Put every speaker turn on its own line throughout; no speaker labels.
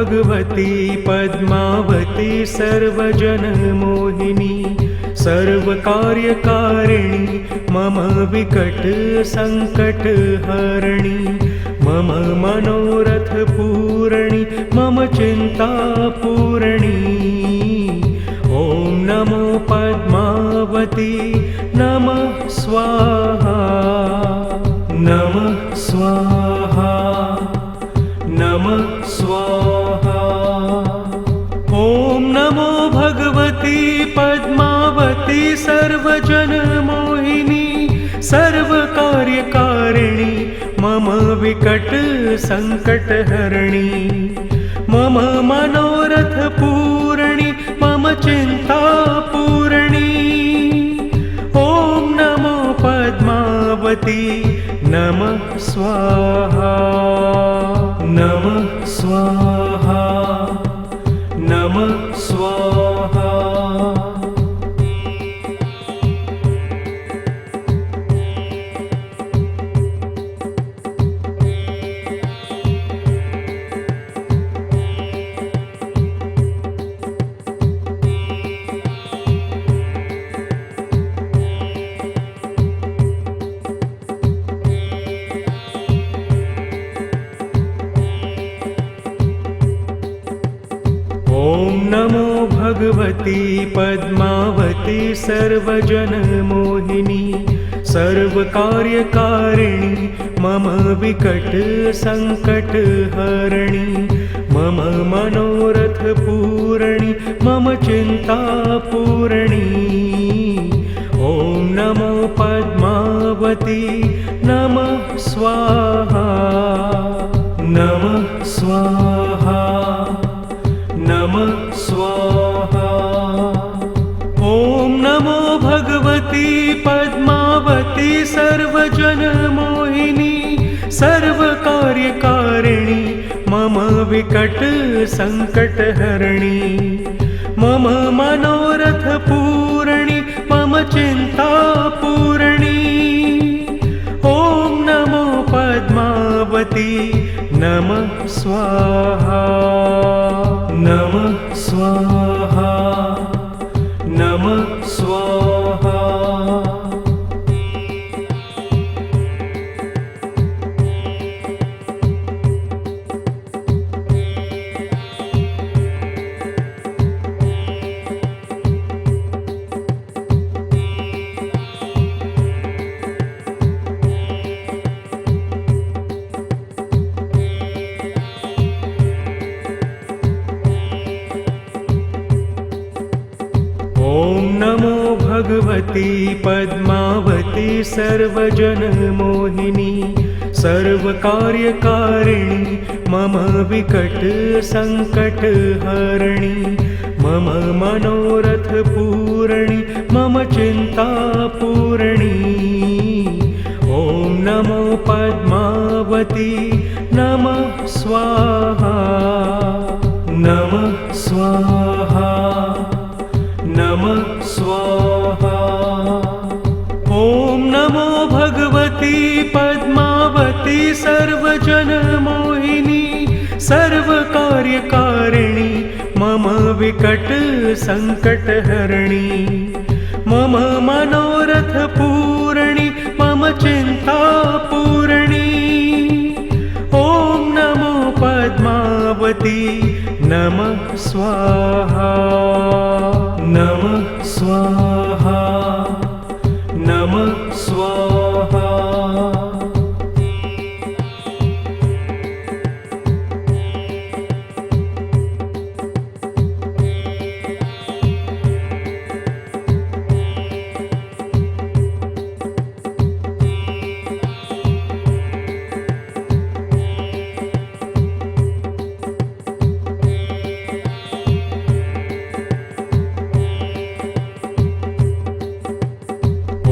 भगवती पद्मावती सर्वजनमोहिनी सर्वकार्यकारिणी मम विकट संकटहरिणी मम मनोरथ पूरणी मम चिंता पूरणी। ओम नमो पद्मावती नमः स्वाहा नमः स्वाहा नमः स्वाहा। ओम नमो भगवती पद्मावती सर्वजनमोहिनी सर्वकार्यकारिणी मम विकट संकटहरिणी मम मनोरथ पूरणी मम चिंता पूरणी। ओम नमो पद्मावती नमः स्वाहा नमः स्वाहा नमः स्वाहा। ओम नमो भगवती पद्मावती सर्वजनमोहिनी सर्वकार्यकारिणी मम विकट संकटहरिणी मम मनोरथ पूरणी मम चिंता पूरणी। ओम नमो पद्मावती नमः स्वाहा नमः स्वाहा नमः स्वाहा। ओम नमो भगवती पद्मावती सर्वजनमोहिनी सर्वकार्यकारिणी मम विकट संकटहरिणी मम मनोरथ पूरणी मम चिंता पूरणी। ओम नमो पद्मावती नमः स्वाहा नमः स्वाहा नमः स्वाहा। ओम नमो भगवती पद्मावती सर्वजनमोहिनी सर्वकार्यकारिणी मम विकट संकटहरिणी मम मनोरथ पूरणी मम चिंता पूरणी। ओम नमो पद्मावती नमः स्वाहा नमः स्वाहा नमः स्वाहा। ओम नमो भगवती पद्मावती सर्वजनमोहिनी सर्वकार्यकारिणी मम विकट संकटहरिणी मम मनोरथ पूरणी मम चिंता पूरणी। ओम नमो पद्मावती नमः स्वाहा नमः स्वाहा नमः स्वाहा।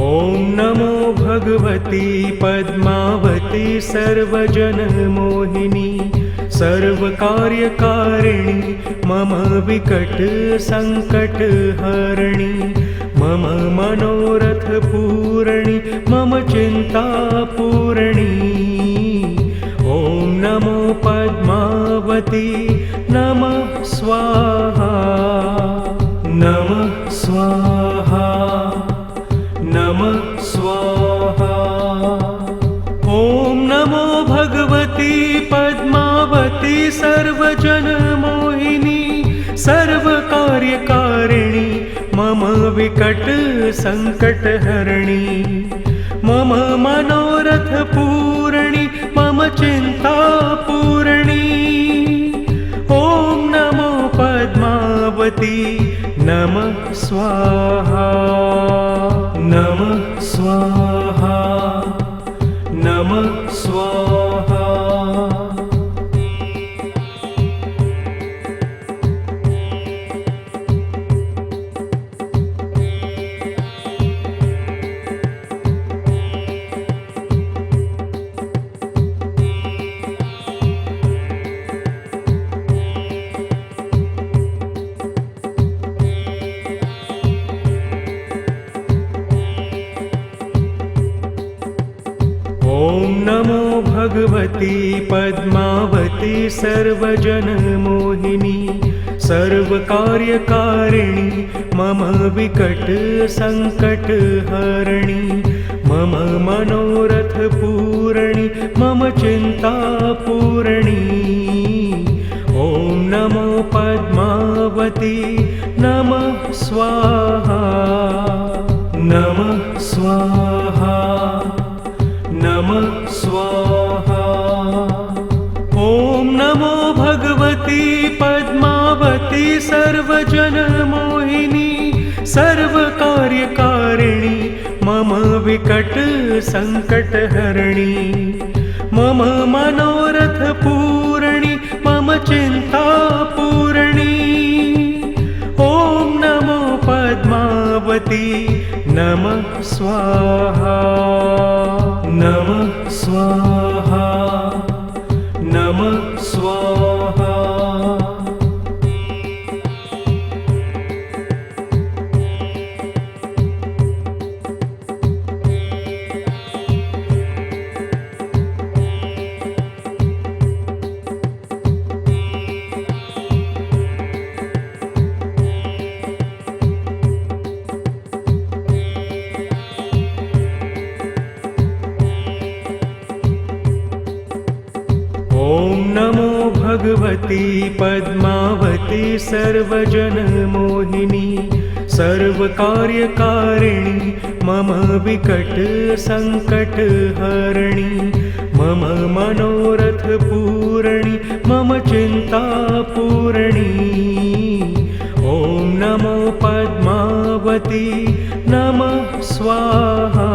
ओम नमो भगवती पद्मावती सर्वजनमोहिनी सर्वकार्यकारिणी मम विकट संकटहरिणी मम मनोरथ पूरणी मम चिंता पूरणी। ओम नमो पद्मावती नमः स्वाहा नमः स्वाहा नमः स्वाहा। ॐ नमो भगवती पद्मावती सर्वजनमोहिनी सर्वकार्यकारिणी मम विकट संकटहरिणी मम मनोरथ पूरणी मम चिंता पूरणी। ॐ नमो पद्मावती नमः स्वाहा नमः स्वाहा नमः स्वाहा। ॐ नमो भगवती पद्मावती सर्वजनमोहिनी सर्वकार्यकारिणी मम विकट संकटहरिणी मम मनोरथ पूरणी मम चिंता पूरणी। ॐ नमो पद्मावती नमः स्वाहा नमः स्वाहा नमः स्वाहा। ॐ नमो भगवती पद्मावती सर्वजनमोहिनी सर्वकार्यकारिणी मम विकट संकटहरिणी मम मनोरथ पूरणी मम चिंता पूरणी। ॐ नमो पद्मावती नमः स्वाहा नमः स्वाहा नमः स्वाहा। ॐ नमो भगवती पद्मावती सर्वजनमोहिनी सर्वकार्यकारिणी मम विकट संकटहरिणी मम मनोरथ पूरणी मम चिंता पूरणी। ॐ नमो पद्मावती नमः स्वाहा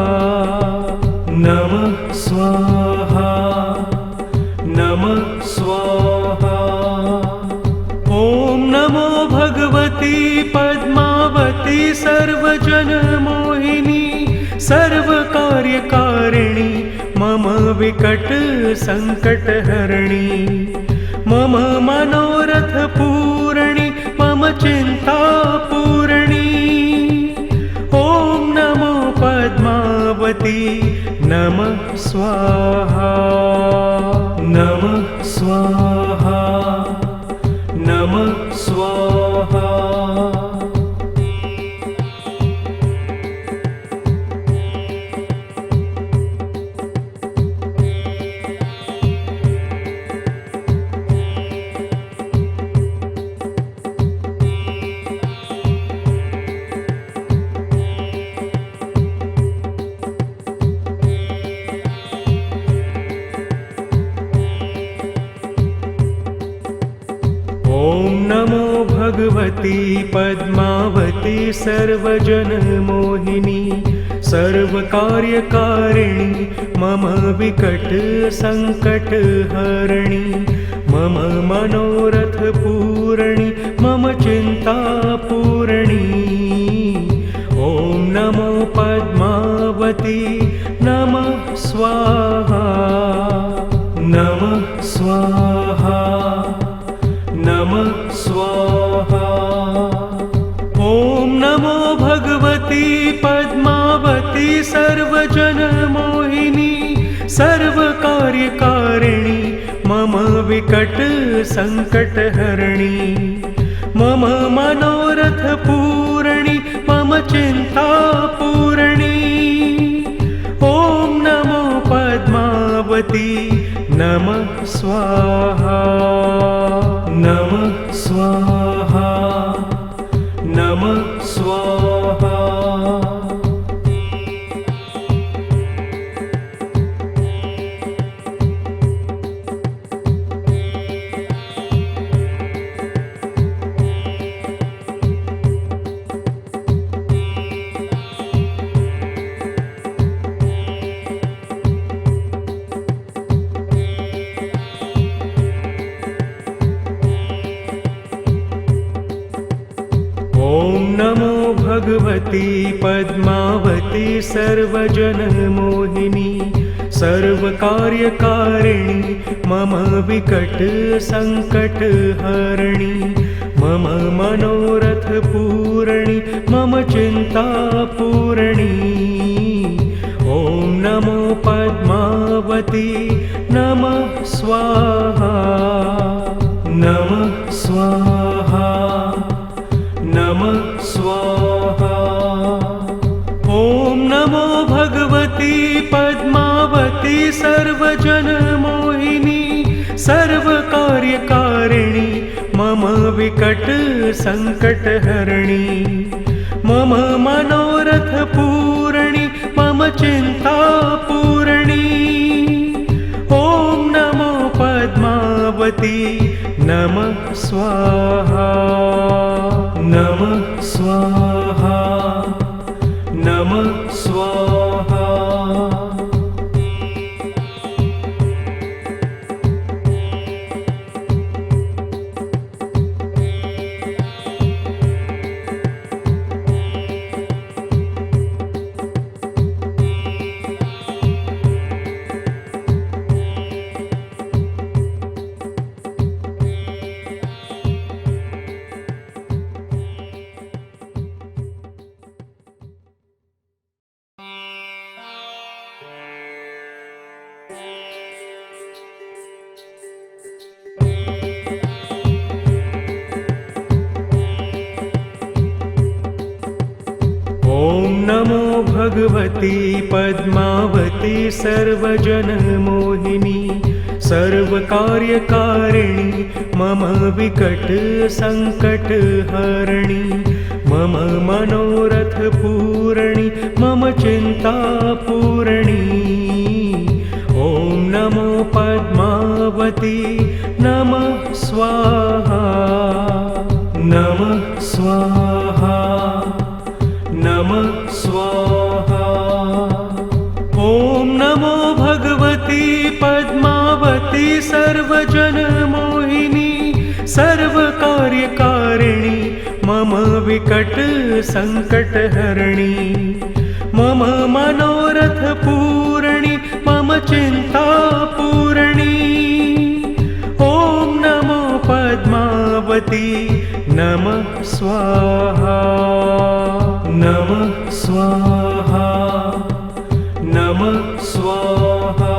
नमः स्वाहा नमः स्वाहा। ॐ नमो भगवती पद्मावती सर्वजनमोहिनी सर्वकार्यकारिणी मम विकट संकटहरिणी मम मनोरथ पूरणी मम चिंता पूरणी। ॐ नमो पद्मावती नमः स्वाहा नमः स्वाहा नमः स्वाहा। ॐ नमो भगवती पद्मावती सर्वजनमोहिनी सर्वकार्यकारिणी मम विकट संकटहरिणी मम मनोरथ पूरणी मम चिंता पूरणी। ॐ नमो पद्मावती नमः स्वाहा नमः स्वाहा नमः स्वाहा। ॐ नमो भगवती पद्मावती सर्वजनमोहिनी सर्वकार्यकारिणी मम विकट संकटहरणी मम मनोरथ पूरणी मम चिंता पूरणी ॐ नमो पद्मावती नमः स्वाहा नमः स्वाहा नमः स्वाहा। ॐ नमो भगवती पद्मावती सर्वजनमोहिनी सर्वकार्यकारिणी मम विकट संकटहरणी मम मनोरथ पूरणी मम चिंता पूरणी ॐ नमो पद्मावती नमः स्वाहा नमः स्वाहा नमः स्वाहा। ॐ नमो भगवती पद्मावती सर्वजनमोहिनी सर्वकार्यकारिणी मम विकट संकटहरणी मम मनोरथ पूरणी मम चिंता पूरणी ॐ नमो पद्मावती नमः स्वाहा नमः स्वाहा नमः स्वाहा। ॐ नमो भगवती पद्मावती सर्वजनमोहिनी सर्वकार्यकारिणी मम विकट संकटहरणी मम मनोरथ पूरणी मम चिंता पूरणी ॐ नमो पद्मावती नमः स्वाहा नमः स्वाहा नमः स्वाहा। ॐ नमो भगवती पद्मावती सर्वजनमोहिनी सर्वकार्यकारिणी मम विकट संकटहरणी मम मनोरथ पूरणी मम चिंता पूरणी ॐ नमो पद्मावती नमः स्वाहा नमः स्वाहा नमः स्वाहा।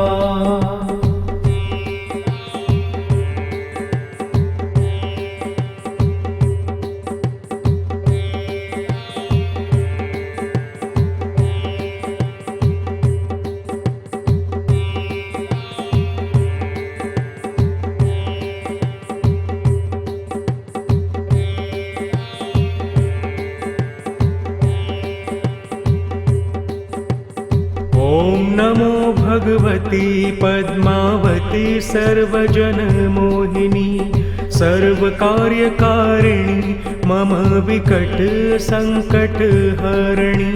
ॐ नमो भगवती पद्मावती सर्वजनमोहिनी सर्वकार्यकारिणी मम विकट संकटहरणी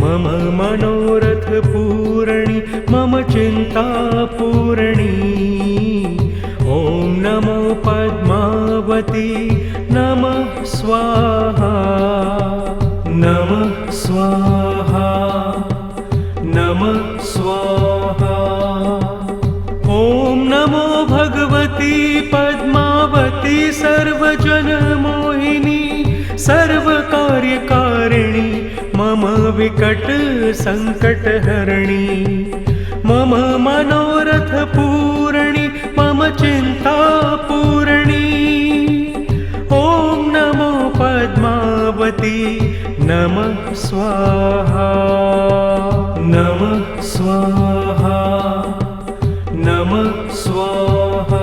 मम मनोरथ पूरणी मम चिंता पूरणी ॐ नमो पद्मावती नमः स्वाहा नमः स्वाहा नमः स्वाहा। ॐ नमो भगवती पद्मावती सर्वजनमोहिनी सर्वकार्यकारिणी मम विकट संकटहरणी मम मनोरथ पूरणी मम चिन्तापूरणी। ॐ नमो पद्मावती नमः स्वाहा नमः स्वाहा नमः स्वाहा।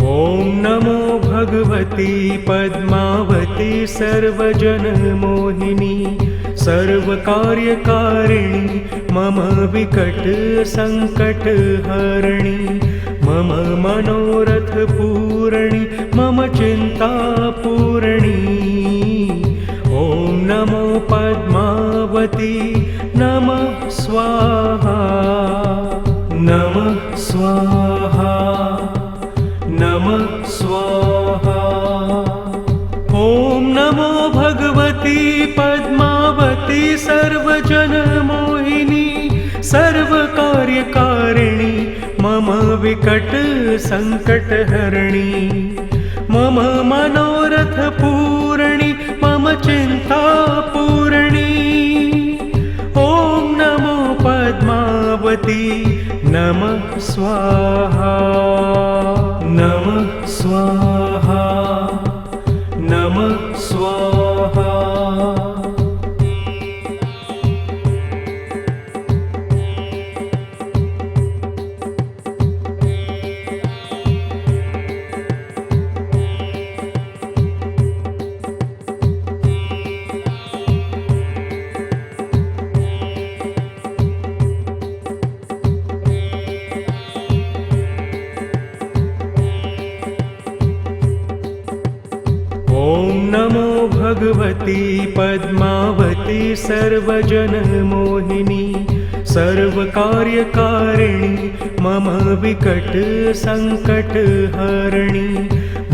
ॐ नमो भगवती पद्मावती सर्वजनमोहिनी सर्वकार्यकारिणी मम विकट संकटहरिणी मम मनोरथपूरणी मम चिन्तापूरणी। ॐ नमो पद्मावती नमः स्वाहा नमः स्वाहा नमः स्वाहा। ॐ नमो भगवती पद्मावती सर्वजनमोहिनी सर्वकार्यकारिणी मम विकट संकटहरिणी मम मनोरथपूरणी मम चिन्तापूरणी। ॐ नमो पद्मावती नमः स्वाहा नमः स्वाहा नमः स्वाहा। ॐ नमो भगवती पद्मावती सर्वजनमोहिनी सर्वकार्यकारिणी मम विकट संकटहरिणी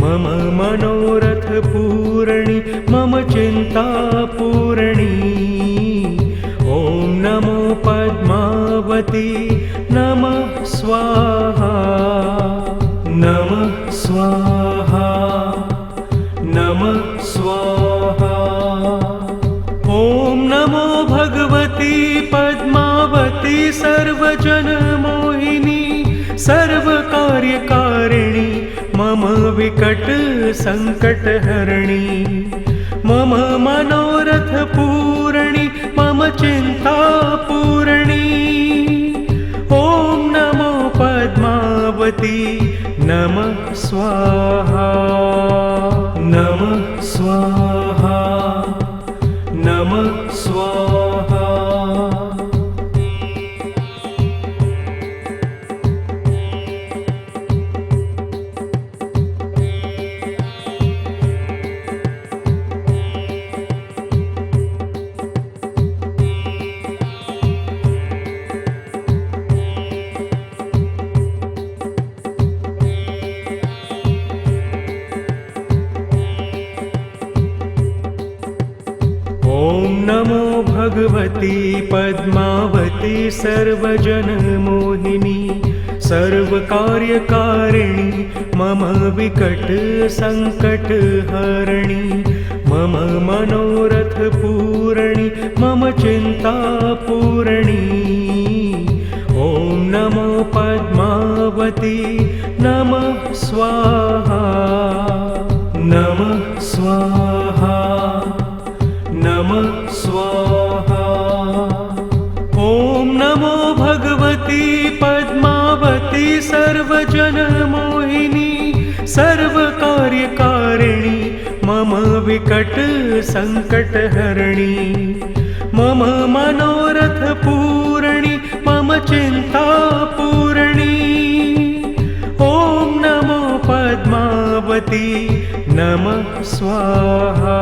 मम मनोरथपूरणी मम चिन्तापूरणी। ॐ नमो पद्मावती नमः स्वाहा नमः स्वाहा नमः स्वाहा। ॐ नमो भगवती पद्मावती सर्वजनमोहिनी सर्वकार्यकारिणी मम विकट संकटहरिणी मम मनोरथपूरणी मम चिन्तापूरणी। ॐ नमो पद्मावती नमः स्वाहा नमः स्वाहा नमः स्वाहा। ॐ नमो भगवती पद्मावती सर्वजनमोहिनी सर्वकार्यकारिणी मम विकट संकटहरिणी मम मनोरथपूरणी मम चिन्तापूरणी। ॐ नमो पद्मावती नमः स्वाहा नमः स्वाहा नमः स्वाहा। ॐ नमो भगवती पद्मावती सर्वजनमोहिनी सर्वकार्यकारिणी मम विकट संकटहरिणी मम मनोरथपूरणी मम चिन्तापूरणी। ॐ नमो पद्मावती नमः स्वाहा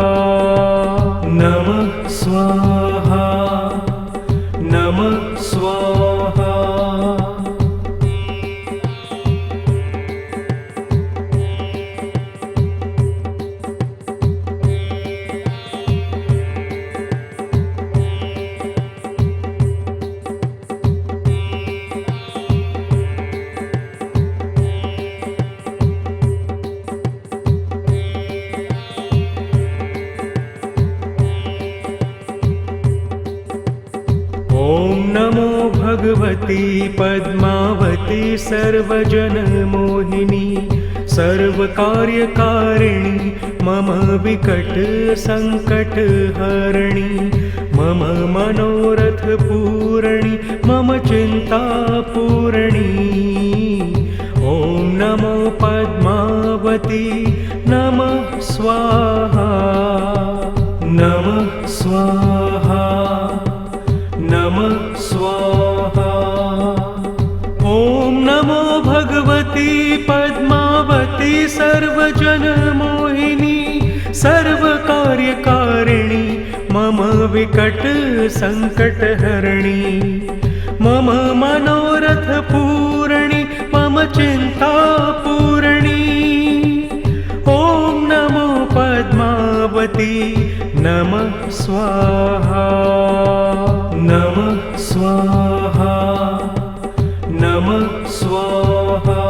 नमः स्वाहा नमः स्वाहा। नमो भगवती पद्मावती सर्वजनमोहिनी सर्वकार्यकारिणी मम विकट संकटहरिणी मम मनोरथ पूरणी मम चिंता पूरणी। ॐ नमो पद्मावती नमः स्वाहा नमः स्वाहा नमः स्वाहा। ॐ नमो भगवती पद्मावती सर्वजनमोहिनी सर्वकार्यकारिणी मम विकट संकटहरिणी मम मनोरथ पूरणी मम चिंता पूरणी। ॐ नमो पद्मावती नमः स्वाहा नमः स्वाहा नमः स्वाहा।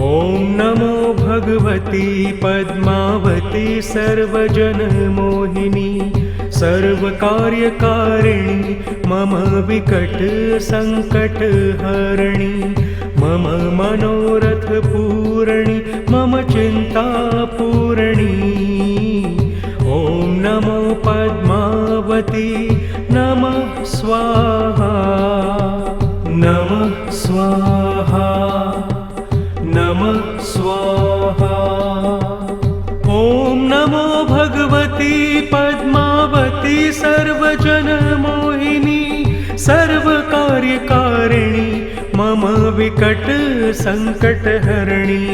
ॐ नमो भगवती पद्मावती सर्वजनमोहिनी सर्वकार्यकारिणी मम विकट संकटहरिणी मम मनोरथ पूरणी मम चिंता पूरणी। ॐ नमो पद्मावती नमः स्वाहा नमः स्वाहा नमः स्वाहा। ॐ नमो भगवती पद्मावती सर्वजनमोहिनी सर्वकार्यकारिणी मम विकट संकटहरिणी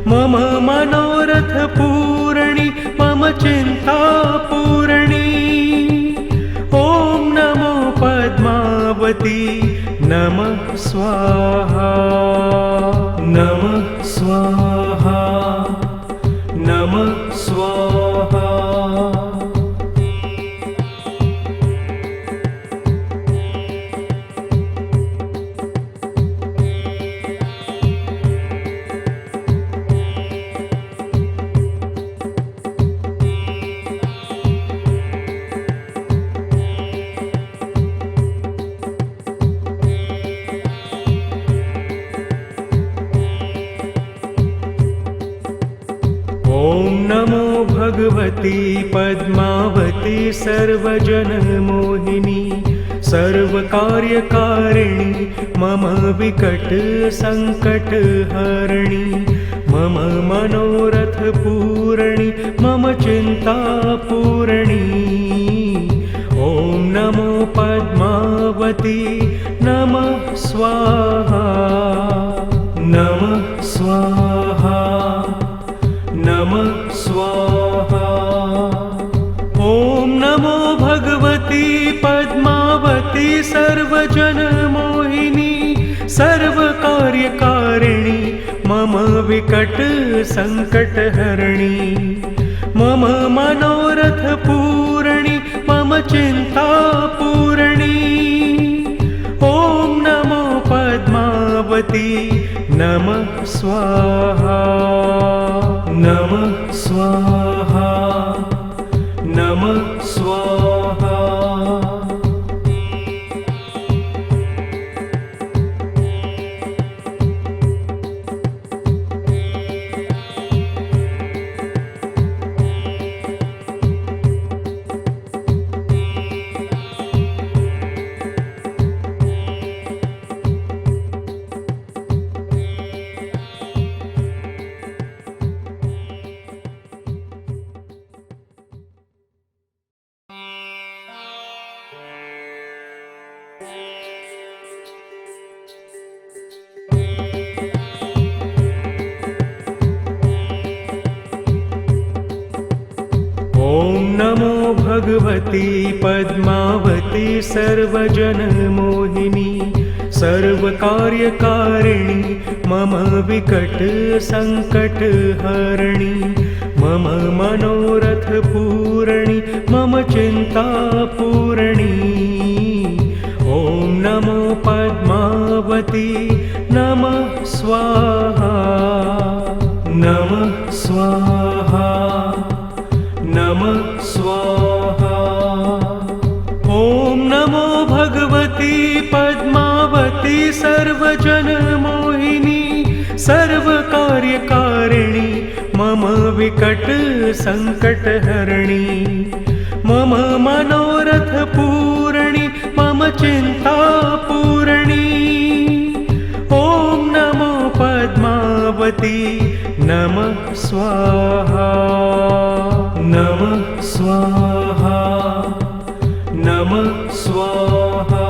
मम मनोरथ पूरणी मम चिंता पूरणी। ॐ नमो पद्मावती नमः स्वाहा नमः स्वाहा नमः स्वाहा। ॐ नमो भगवती पद्मावती सर्वजनमोहिनी सर्वकार्यकारिणी मम विकट संकटहरिणी मम मनोरथ पूरणी मम चिंता पूरणी। ॐ नमो पद्मावती नमः स्वाहा नमः स्वाहा नमः स्वाहा। ॐ नमो भगवती पद्मावती सर्वजनमोहिनी सर्वकार्यकारिणी मम विकट संकटहरिणी मम मनोरथ पूरणी मम चिंता पूरणी। ॐ नमो पद्मावती नमः स्वाहा नमः स्वाहा नमः स्वाहा। नमो भगवती पद्मावती सर्वजनमोहिनी सर्वकार्यकारिणि मम विकटसङ्कटहरिणि मम मनोरथपूरणि मम चिन्तापूरणि ॐ नमो पद्मावती नमः स्वाहा नमः स्वाहा नमः स्वाहा। ॐ नमो भगवती पद्मावती सर्वजनमोहिनी सर्वकार्यकारिणि मम विकटसङ्कटहरिणि मम मनोरथपूरणि मम चिन्तापूरणि ॐ नमो पद्मावती नमः स्वाहा नमः स्वाहा नमः स्वाहा।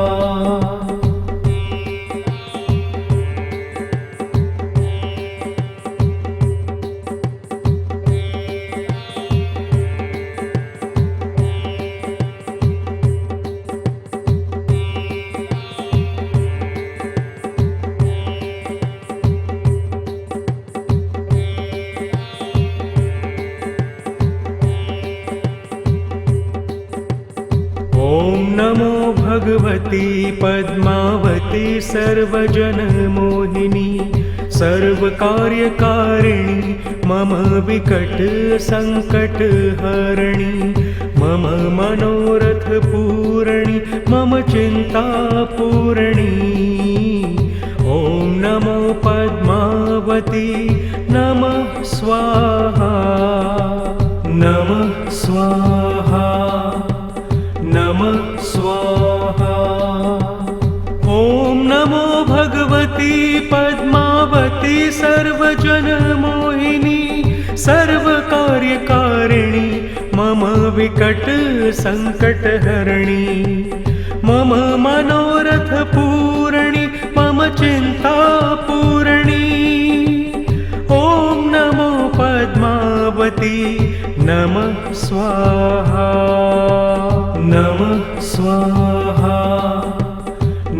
ॐ नमो भगवती पद्मावती सर्वजनमोहिनी सर्वकार्यकारिणि मम विकटसङ्कटहरिणि मम मनोरथपूरणि मम चिन्तापूरणि ॐ नमो पद्मावती नमः स्वाहा नमः स्वाहा नमः स्वाहा। ॐ नमो भगवती पद्मावती सर्वजनमोहिनी सर्वकार्यकारिणि मम विकटसङ्कटहरिणि मम मनोरथपूरणि मम चिन्तापूरणि ॐ नमो पद्मावती नमः स्वाहा नमः स्वाहा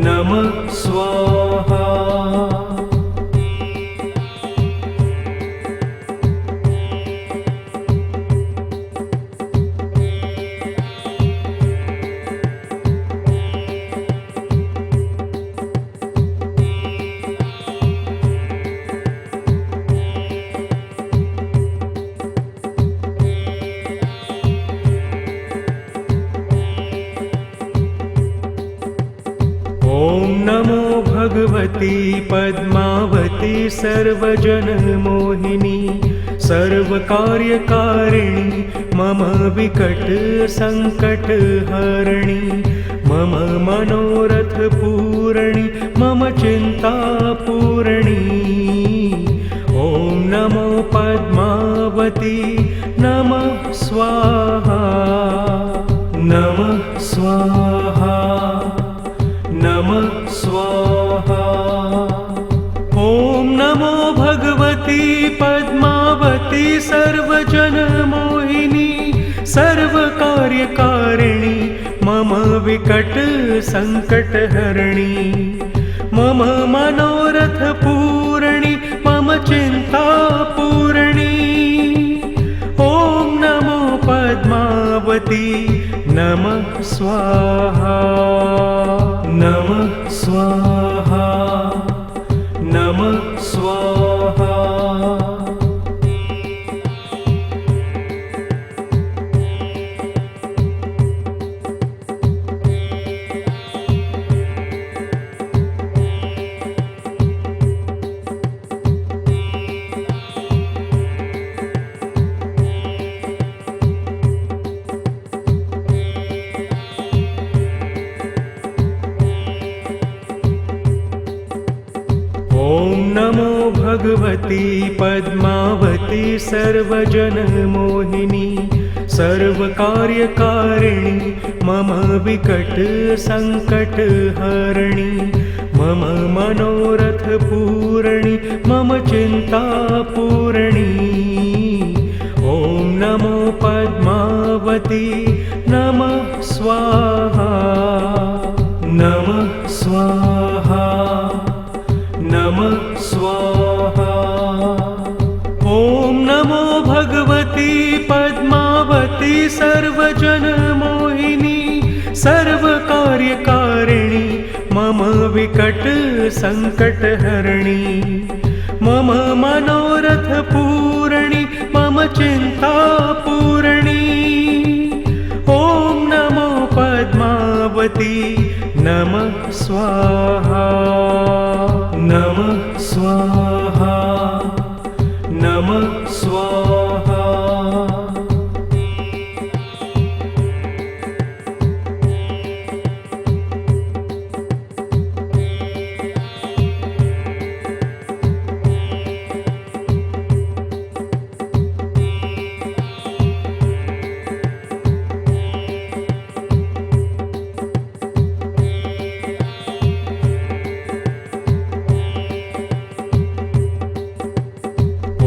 नमः स्वाहा। ॐ नमो भगवती पद्मावती सर्वजनमोहिनी सर्वकार्यकारिणि मम विकटसङ्कटहरिणि मम मनोरथपूरणि मम चिन्तापूरणि ॐ नमो पद्मावती नमः स्वाहा नमः स्वाहा नमः स्वाहा। ॐ नमो भगवती पद्मावती सर्वजनमोहिनी सर्वकार्यकारिणि मम विकटसङ्कटहरिणि मम मनोरथपूरणि मम चिन्तापूरणि ॐ नमो पद्मावती नमः स्वाहा नमः स्वाहा नमः स्वाहा। ॐ नमो भगवती पद्मावती सर्वजनमोहिनी सर्वकार्यकारिणि मम विकटसङ्कटहरिणि मम मनोरथपूरणि मम चिन्तापूरणि ॐ नमो पद्मावती नमः स्वाहा नमः स्वाहा सर्वजनमोहिनी सर्वकार्यकारिणी मम विकट संकटहरिणी मम मनोरथ पूरणी मम चिंता पूरणी ॐ नमो पद्मावती नमः स्वाहा नमः स्वाहा नमः स्वाहा।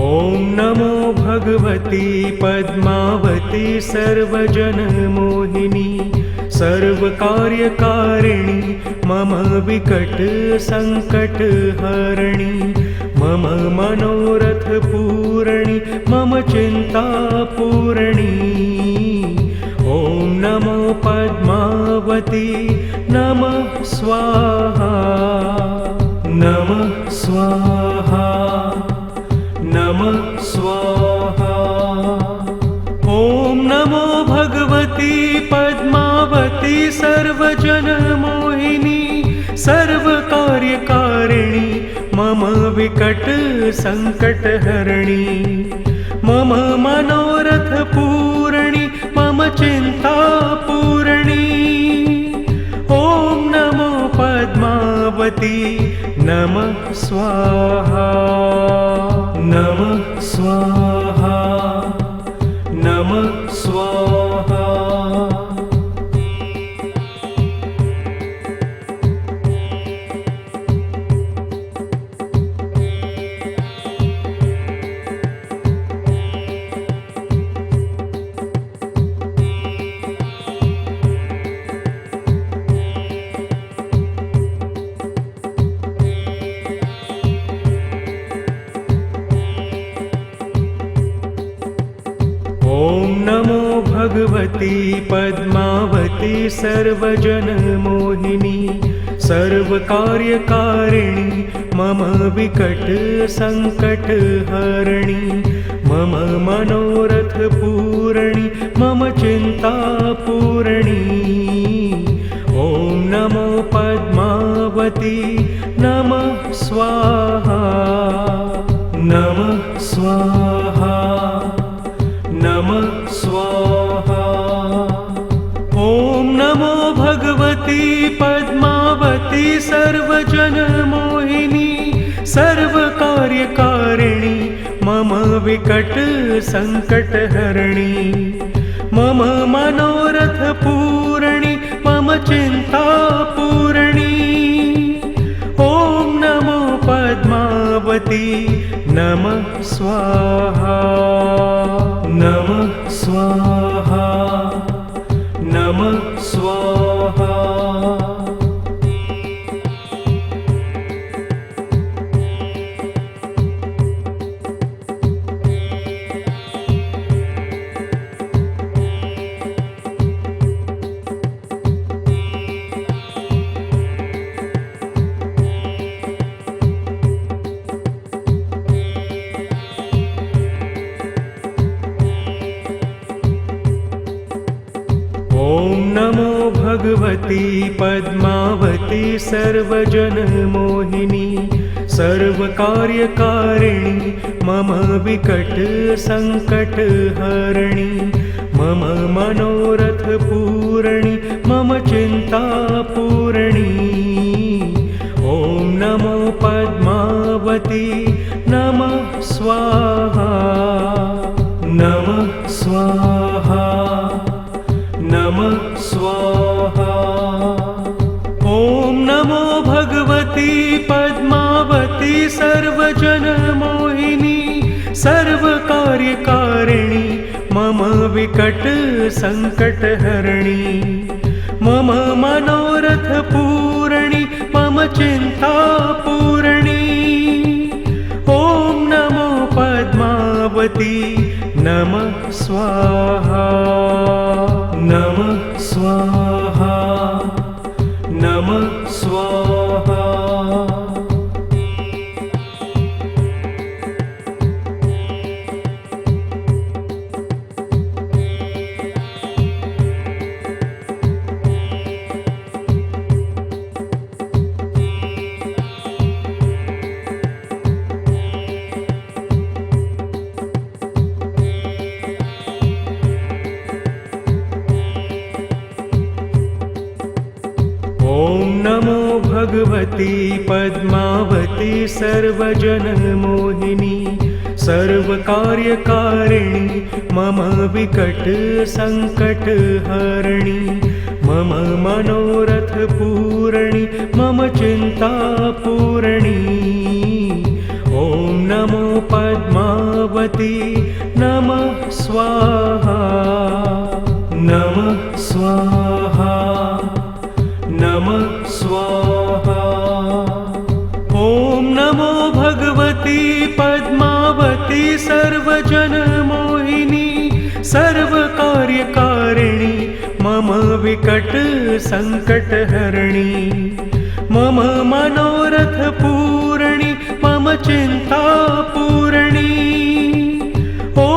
ॐ नमो भगवती पद्मावती सर्वजनमोहिनी सर्वकार्यकारिणी मम विकट संकटहरिणी मम मनोरथ पूरणी मम चिंता पूरणी ॐ नमो पद्मावती नमः स्वाहा नमः स्वाहा नमः स्वाहा। ॐ नमो भगवती पद्मावती सर्वजनमोहिनी सर्वकार्यकारिणी मम विकट संकटहरिणी मम मनोरथ पूरणी मम चिंता पूरणी ॐ नमो पद्मावती नमः स्वाहा नमः स्वाहा नमः स्वाहा। ॐ नमो भगवती पद्मावती सर्वजनमोहिनी सर्वकार्यकारिणी मम विकट संकटहरिणी मम मनोरथ पूरणी मम चिंता पूरणी ॐ नमो पद्मावती नमः स्वाहा नमः स्वाहा नमः स्वाहा। ॐ नमो भगवती पद्मावती सर्वजनमोहिनी सर्वकार्यकारिणी मम विकट संकटहरिणी मम मनोरथ पूरणी मम चिंता पूरणी ॐ नमो पद्मावती नमः स्वाहा नमः स्वाहा नमः स्वाहा। ॐ नमो भगवती पद्मावती सर्वजनमोहिनी सर्वकार्यकारिणी मम विकट संकटहरिणी मम मनोरथ पूरणी मम चिंता पूरणी ॐ नमो पद्मावती नमः स्वाहा नमः स्वाहा नमः स्वाहा। ॐ नमो भगवती पद्मावती सर्वजनमोहिनी सर्वकार्यकारिणी मम विकट संकटहरिणी मम मनोरथ पूरणी मम चिंता पूरणी ॐ नमो पद्मावती नमः स्वाहा स्वाहा नमः स्वाहा। ॐ नमो भगवती पद्मावती सर्वजनमोहिनी सर्वकार्यकारिणी मम विकट संकटहरिणी मम मनोरथ पूरणी मम चिंता पूरणी। ॐ नमो पद्मावती नमः स्वाहा नमः स्वाहा नमः स्वाहा। ॐ नमो भगवती पद्मावती सर्वजनमोहिनी सर्वकार्यकारिणी मम विकट संकटहरिणी मम मनोरथ पूरणी मम चिंता पूरणी। ॐ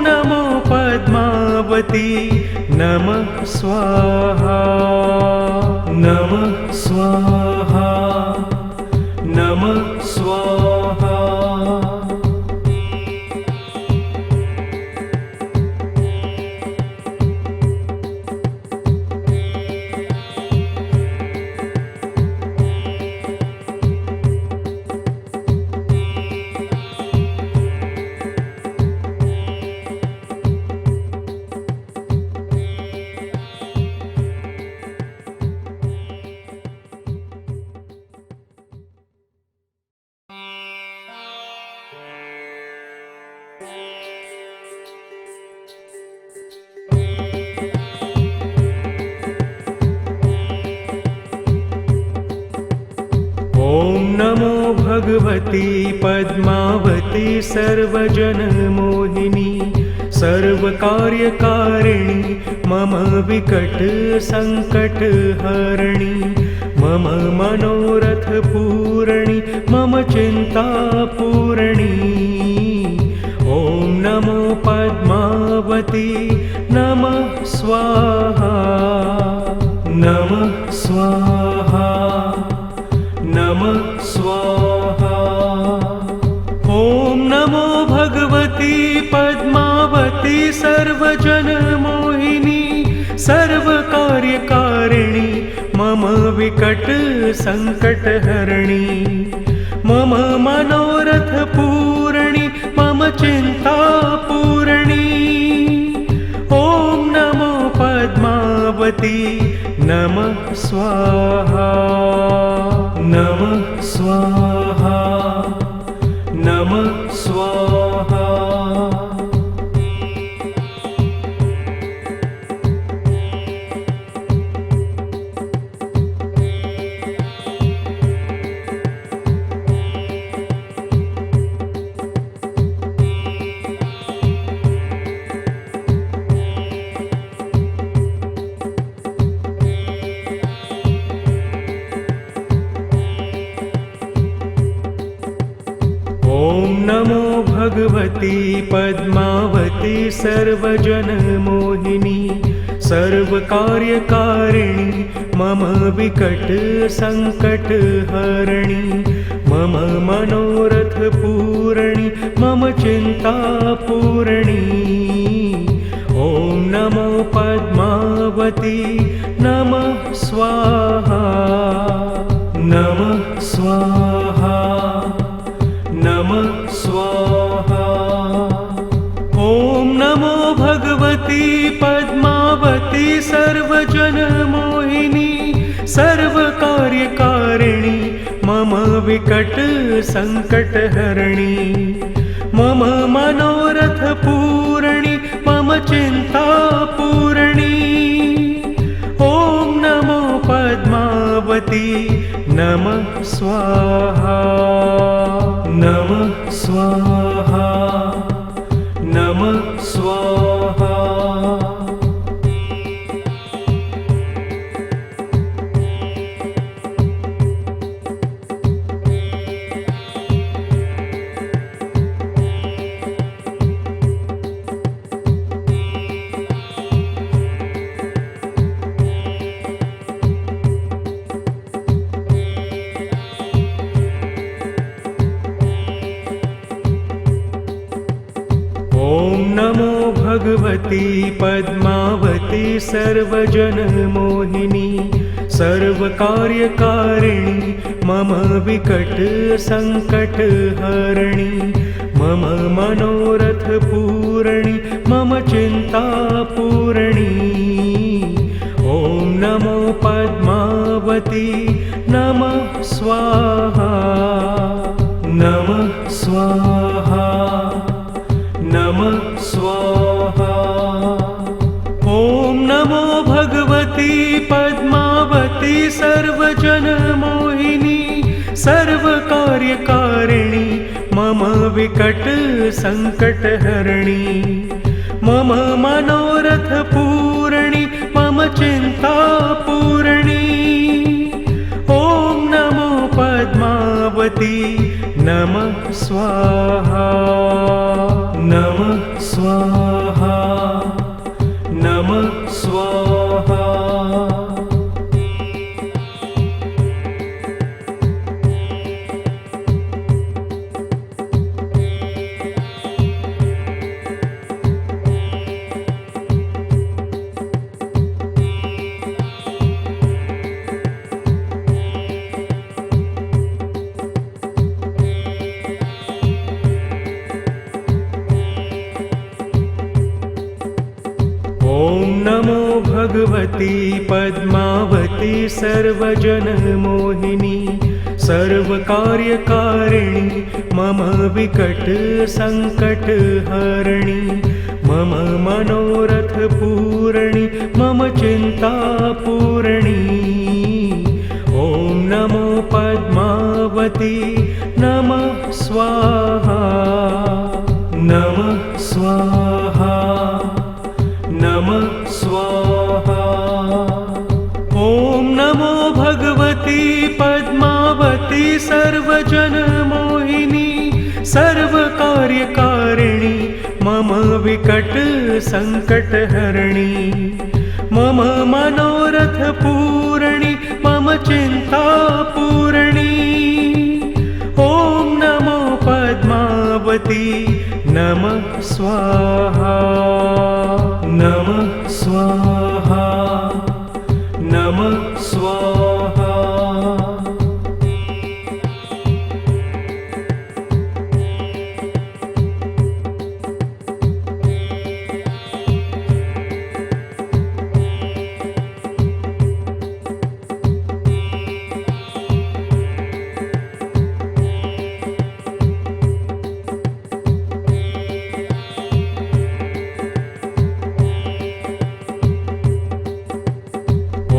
नमो पद्मावती नमः स्वाहा नमः स्वाहा नमः स्वाहा। ॐ नमो भगवती पद्मावती सर्वजनमोहिनी सर्वकार्यकारिणी मम विकट संकटहरिणी मम मनोरथ पूरणी मम चिंता पूरणी। ॐ नमो पद्मावती नमः स्वाहा नमः स्वाहा नमः स्वाहा। ॐ नमो भगवती पद्मावती सर्वजनमोहिनी सर्वकार्यकारिणी मम विकट संकटहरिणी मम मनोरथ पूरणी मम चिंता पूरणी। ॐ नमो पद्मावती नमः स्वाहा नमः स्वाहा नमः स्वाहा। ॐ नमो भगवती पद्मावती सर्वजनमोहिनी सर्वकार्यकारिणी मम विकट संकटहरिणी मम मनोरथ पूरणी मम चिंता पूरणी। ॐ नमो पद्मावती नमः स्वाहा नमः स्वाहा नमः स्वाहा। ॐ नमो भगवती पद्मावती सर्वजनमोहिनी सर्वकार्यकारिणी मम विकट संकटहरिणी मम मनोरथ पूरणी मम चिंता पूरणी। ॐ नमो पद्मावती नमः स्वाहा नमः स्वाहा नमः स्वाहा। भगवती पद्मावती सर्वजनमोहिनी सर्वकार्यकारिणी मम विकट संकटहरिणी मम मनोरथपूरणि मम चिन्तापूरणि ॐ नमो पद्मावती नमः स्वाहा नमः स्वाहा नमः स्वाहा। ॐ नमो भगवती पद्मावती सर्वजनमोहिनी सर्वकार्यकारिणी मम विकट संकटहरिणी मम मनोरथपूरणि मम चिन्तापूरणि ॐ नमो पद्मावती नमः स्वाहा नमः स्वाहा नमः स्वाहा। ॐ नमो भगवती पद्मावती सर्वजनमोहिनी सर्वकार्यकारिणी मम विकट संकटहरिणी मम मनोरथपूरणि मम चिन्तापूरणि ॐ नमो पद्मावती नमः स्वाहा नमः स्वाहा नमः स्वाहा। ॐ नमो भगवती पद्मावती सर्वजनमोहिनी सर्वकार्यकारिणी मम विकट संकटहरिणी मम मनोरथपूरणि मम चिन्तापूरणि ॐ नमो पद्मावती नमः स्वाहा नमः स्वाहा नमः स्वाहा।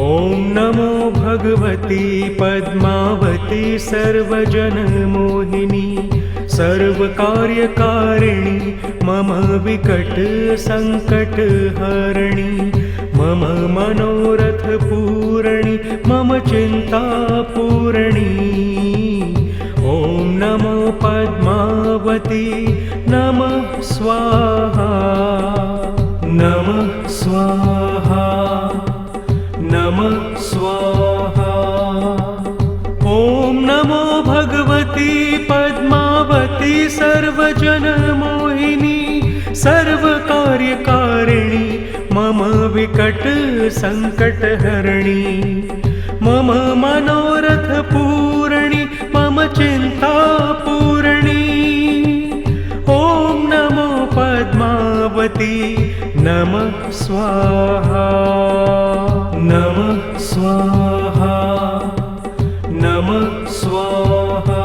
ॐ नमो भगवती पद्मावती सर्वजनमोहिनी सर्वकार्यकारिणी मम विकट संकटहरिणी मम मनोरथपूरणि मम चिन्तापूरणि ॐ नमो पद्मावती नमः स्वाहा नमः स्वाहा नमः स्वाहा। ॐ नमो भगवती पद्मावती सर्वजनमोहिनी सर्वकार्यकारिणी मम विकट संकटहरिणी मम मनोरथपूरणि मम चिन्तापूरणि ॐ नमो पद्मावती नमः स्वाहा नमः स्वाहा नमः स्वाहा।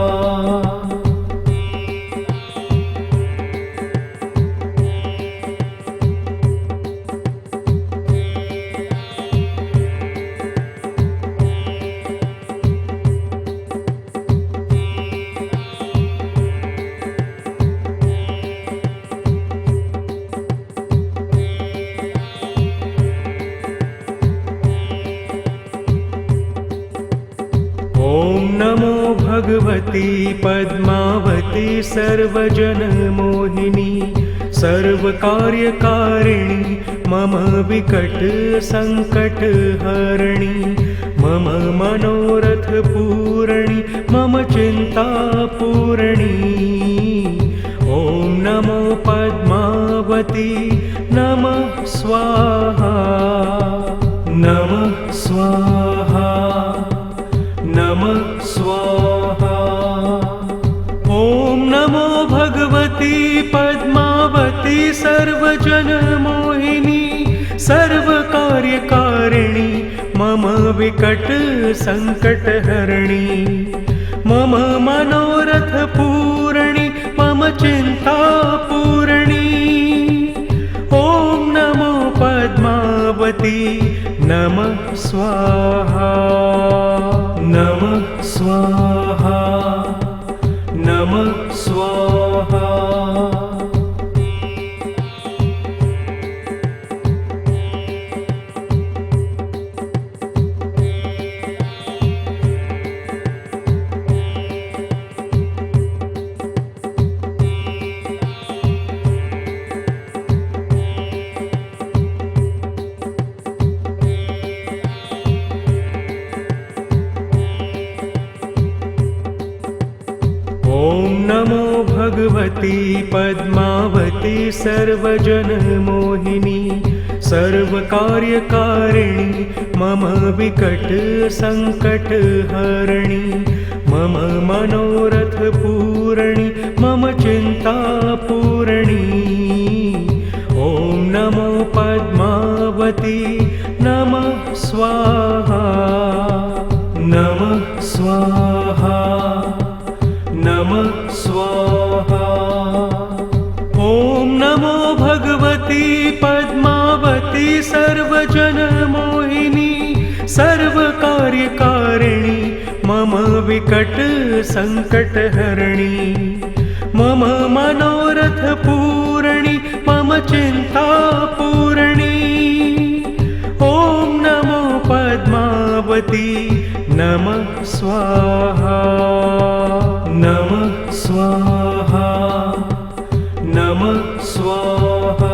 ॐ नमो भगवती पद्मावती सर्वजनमोहिनी सर्वकार्यकारिणी मम विकट संकटहरिणी मम मनोरथपूरणि मम चिन्तापूरणि ॐ नमो पद्मावती नमः स्वाहा नमः स्वाहा। ॐ नमो भगवती पद्मावती सर्वजनमोहिनी सर्वकार्यकारिणी मम विकट संकटहरिणी मम मनोरथ पूरणी मम चिंता पूरणी। ॐ नमो पद्मावती नमः स्वाहा नमः स्वाहा नमः स्वाहा। ॐ नमो भगवती पद्मावती सर्वजनमोहिनी सर्वकार्यकारिणी मम विकट संकटहरिणी मम मनोरथ पूरणी मम चिंता पूरणी। ॐ नमो पद्मावती नमः स्वाहा नमः स्वाहा नमः स्वाहा। ॐ नमो भगवती पद्मावती सर्वजनमोहिनी सर्वकार्यकारिणी मम विकट संकटहरिणी मम मनोरथ पूरणी मम चिंता पूरणी। ॐ नमो पद्मावती नमः स्वाहा नमः स्वाहा नमः स्वाहा।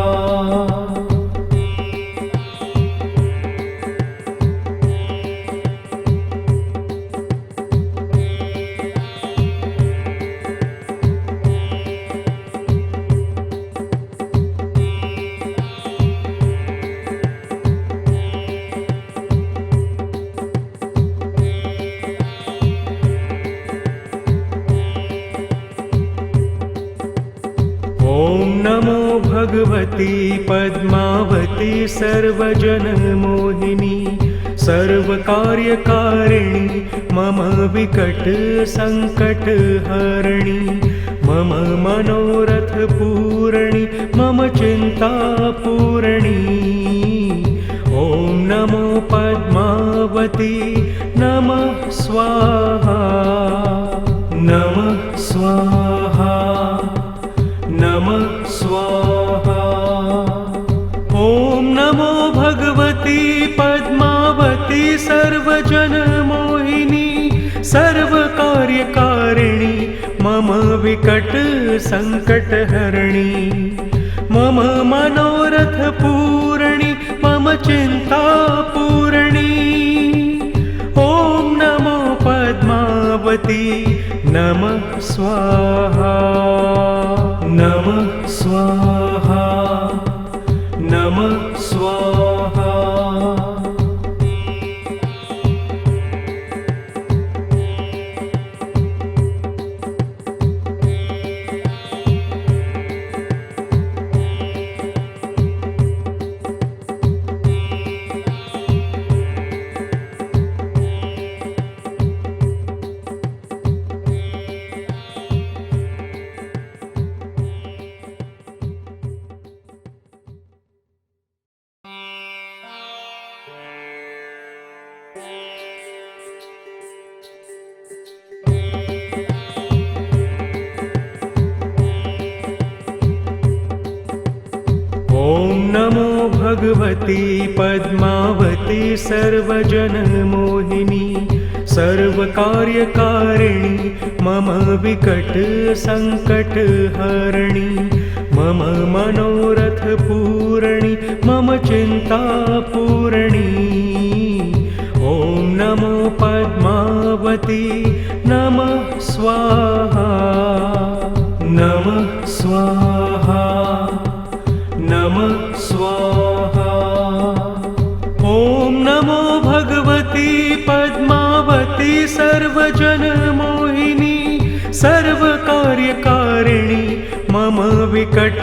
ॐ नमो भगवती पद्मावती सर्वजनमोहिनी सर्वकार्यकारिणी मम विकट संकटहरिणी मम मनोरथ पूरणी मम चिंता पूरणी। ॐ नमो पद्मावती नमः स्वाहा नमः स्वाहा नमः स्वाहा। ॐ नमो भगवती पद्मावती सर्वजनमोहिनी सर्वकार्यकारिणी मम विकट संकटहरिणी मम मनोरथ पूरणी मम चिंता पूरणी। ॐ नमो पद्मावती नमः स्वाहा नमः स्वाहा नमः स्वाहा। ॐ नमो भगवती पद्मावती सर्वजनमोहिनी सर्वकार्यकारिणी मम विकट संकटहरिणी मम मनोरथ पूरणी मम चिंता पूरणी। ॐ नमो पद्मावती नमः स्वाहा नमः स्वाहा नमः स्वाहा। ॐ नमो भगवती सर्वजनमोहिनी सर्वकार्यकारिणी मम विकट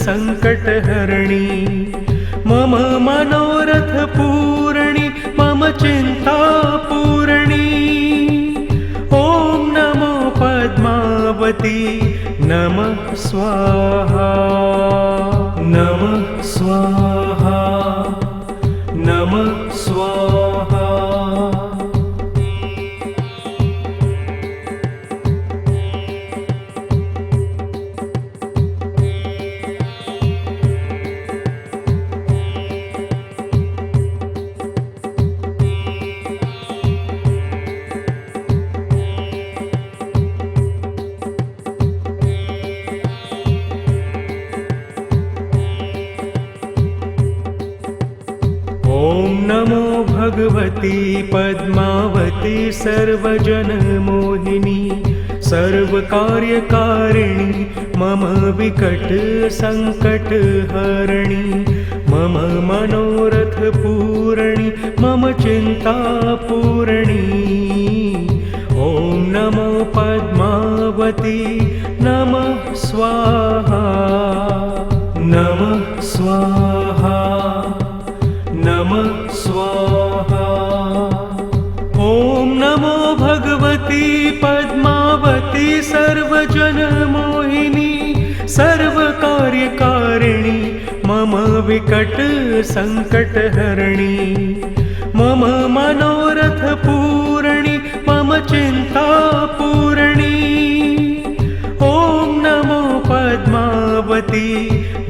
सङ्कटहरिणी मम मनोरथ पूर्णि मम चिन्ता पूर्णी ॐ नमो पद्मावती नमः स्वाहा नमः स्वाहा नमः स्वाहा। ॐ नमो भगवती पद्मावती सर्वजनमोहिनी सर्वकार्यकारिणी मम विकट सङ्कटहरिणी मम मनोरथ पूर्णि मम चिन्ता पूर्णी ॐ नमो पद्मावती नमः स्वाहा नमः स्वाहा नमः स्वाहा। ॐ नमो भगवती पद्मावती सर्वजनमोहिनी सर्वकार्यकारिणी मम विकट सङ्कटहरिणी मम मनोरथ पूर्णि मम चिन्ता पूर्णी ॐ नमो पद्मावती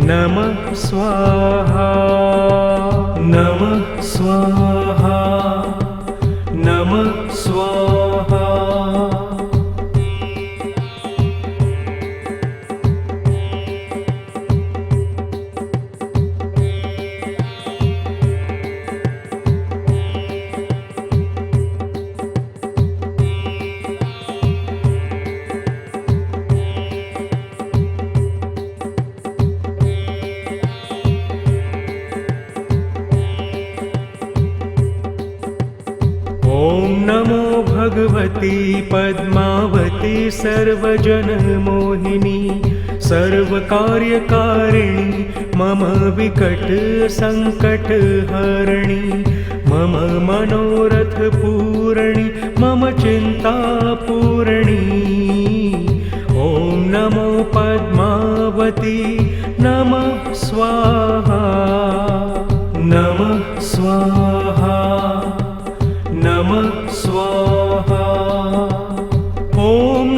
नमः स्वाहा नमः स्वाहा नमः स्वाहा। ॐ नमो भगवती पद्मावती सर्वजनमोहिनी सर्वकार्यकारिणी मम विकट सङ्कटहरिणी मम मनोरथ पूर्णि मम चिन्ता पूर्णी ॐ नमो पद्मावती नमः स्वाहा नमः स्वाहा नमः स्वाहा। ॐ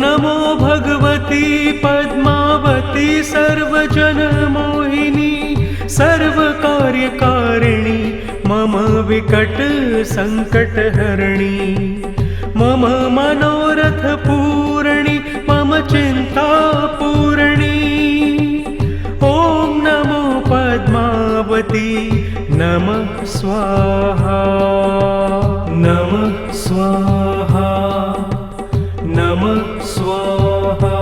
नमो भगवती पद्मावती सर्वजनमोहिनी सर्वकार्यकारिणी मम विकट सङ्कटहरिणी मम मनोरथ पूर्णि मम चिन्ता पूर्णी ॐ नमो पद्मावती नमः स्वाहा नमः स्वाहा नमः स्वाहा।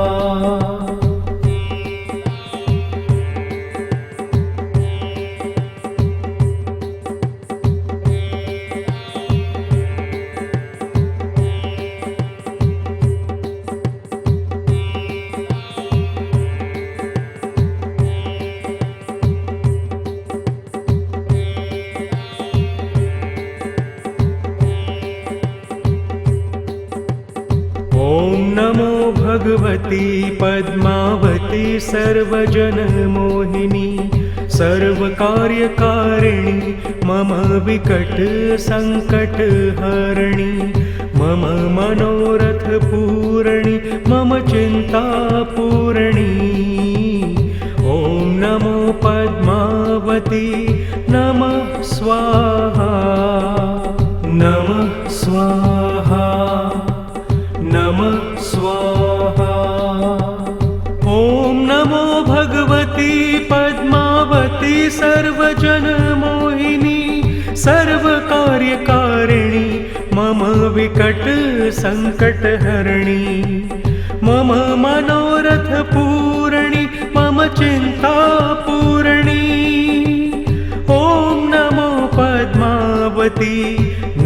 ॐ नमो भगवती पद्मावती सर्वजनमोहिनी सर्वकार्यकारिणी मम विकट सङ्कटहरिणी मम मनोरथ पूर्णि मम चिन्ता पूर्णी ॐ नमो पद्मावती नमः स्वाहा नमः स्वाहा नमः स्वाहा। ॐ नमो भगवती पद्मावती सर्वजनमोहिनी सर्वकार्यकारिणी मम विकट सङ्कटहरिणी मम मनोरथ पूर्णि मम चिन्ता पूर्णी ॐ नमो पद्मावती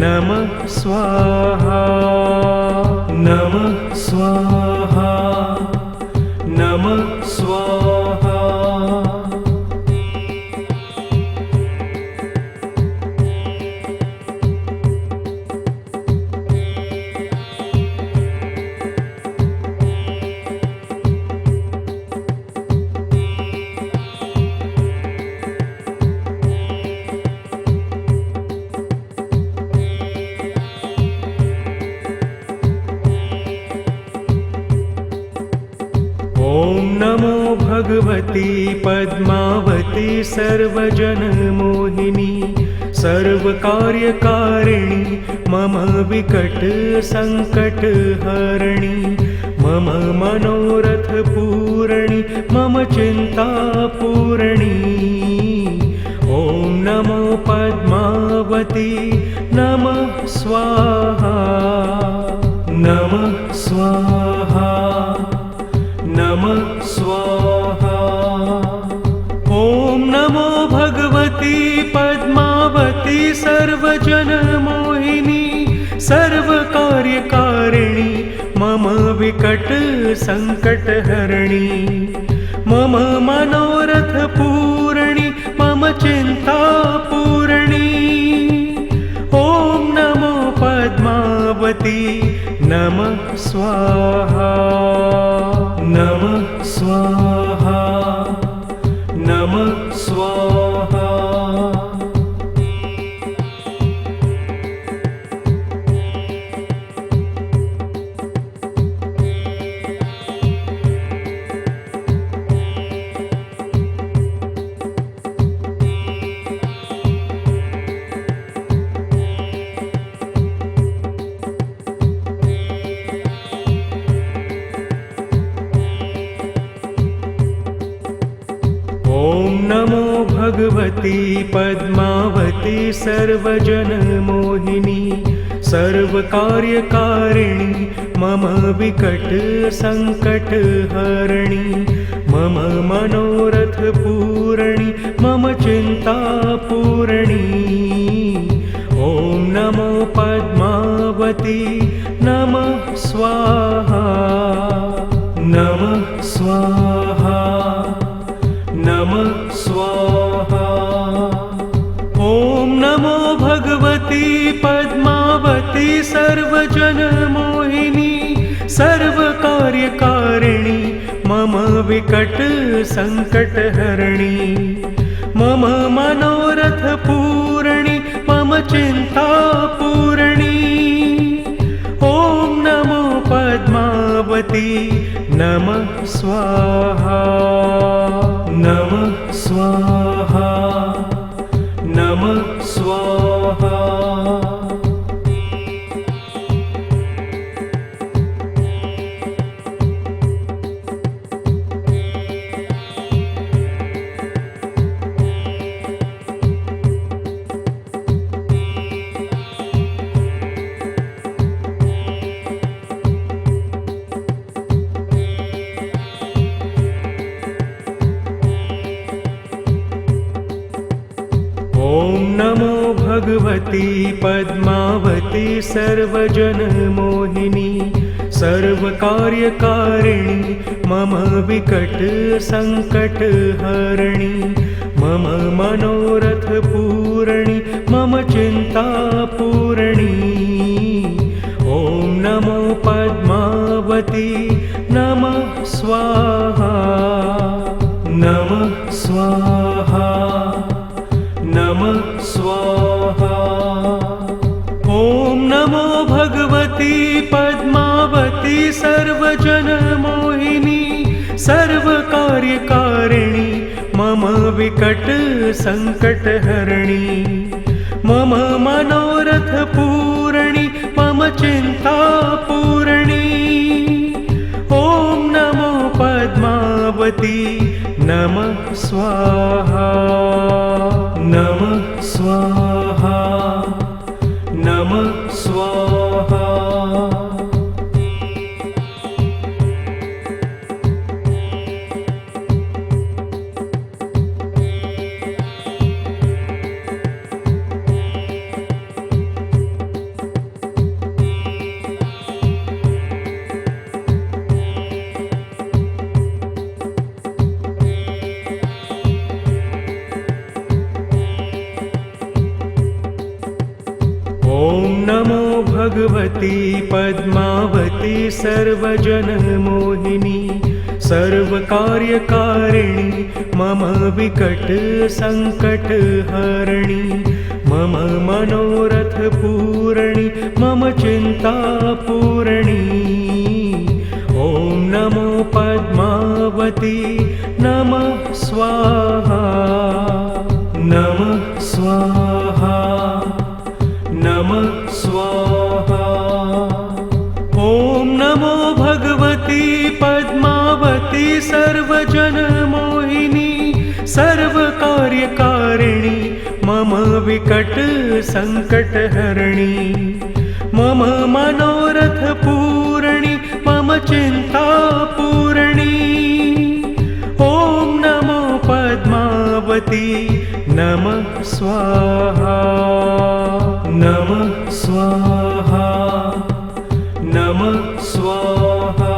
नमः स्वाहा नमः स्वाहा नमः स्वाहा। ॐ नमो भगवती पद्मावती सर्वजनमोहिनी सर्वकार्यकारिणी मम विकटसङ्कटहरिणी मम मनोरथपूरणी मम चिन्तापूरणी। ॐ नमो पद्मावती नमः स्वाहा नमः स्वाहा नमः स्वाहा। ॐ नमो भगवती पद्मावती सर्वजनमोहिनी सर्वकार्यकारिणी मम विकटसङ्कटहरिणी मम मनोरथपूरणी मम चिन्तापूरणी। ॐ नमो पद्मावती नमः स्वाहा नमः स्वाहा नमः स्वाहा। ॐ नमो भगवती पद्मावती सर्वजनमोहिनी सर्वकार्यकारिणी मम विकटसङ्कटहरिणी मम मनोरथपूरणी मम चिन्तापूरणी। ॐ नमो पद्मावती नमः स्वाहा नमः स्वाहा नमः स्वाहा। ॐ नमो भगवती पद्मावती सर्वजनमोहिनी सर्वकार्यकारिणी मम विकटसङ्कटहरिणी मम मनोरथपूरणी मम चिन्तापूरणी। ॐ नमो पद्मावती नमः स्वाहा नमः स्वाहा नमः स्वाहा। ॐ नमो भगवती पद्मावती सर्वजनमोहिनी सर्वकार्यकारिणी मम विकटसङ्कटहरिणी मम मनोरथपूरणी मम चिन्तापूरणी। ॐ नमो पद्मावती नमः स्वाहा नमः स्वाहा नमः स्वाहा। ॐ नमो भगवती पद्मावती सर्वजनमोहिनी सर्वकार्यकारिणी मम विकटसङ्कटहरिणी मम मनोरथपूरणी मम चिन्तापूरणी। ॐ नमो पद्मावती नमः स्वाहा नमः स्वाहा नमः स्वाहा। ॐ भगवती पद्मावती सर्वजनमोहिनी सर्वकार्यकारिणी मम विकटसङ्कटहरिणी मम मनोरथपूरणी मम चिन्तापूरणी ॐ नमो पद्मावती नमः स्वाहा नमः स्वाहा नमः स्वाहा ॐ नमो भगवती पद्मावती सर्वजनमोहिनी सर्वकार्यकारिणी मम विकटसङ्कटहरिणी मम मनोरथपूरणी मम चिन्तापूरणी ॐ नमो पद्मावती नमः स्वाहा नमः स्वाहा नमः स्वाहा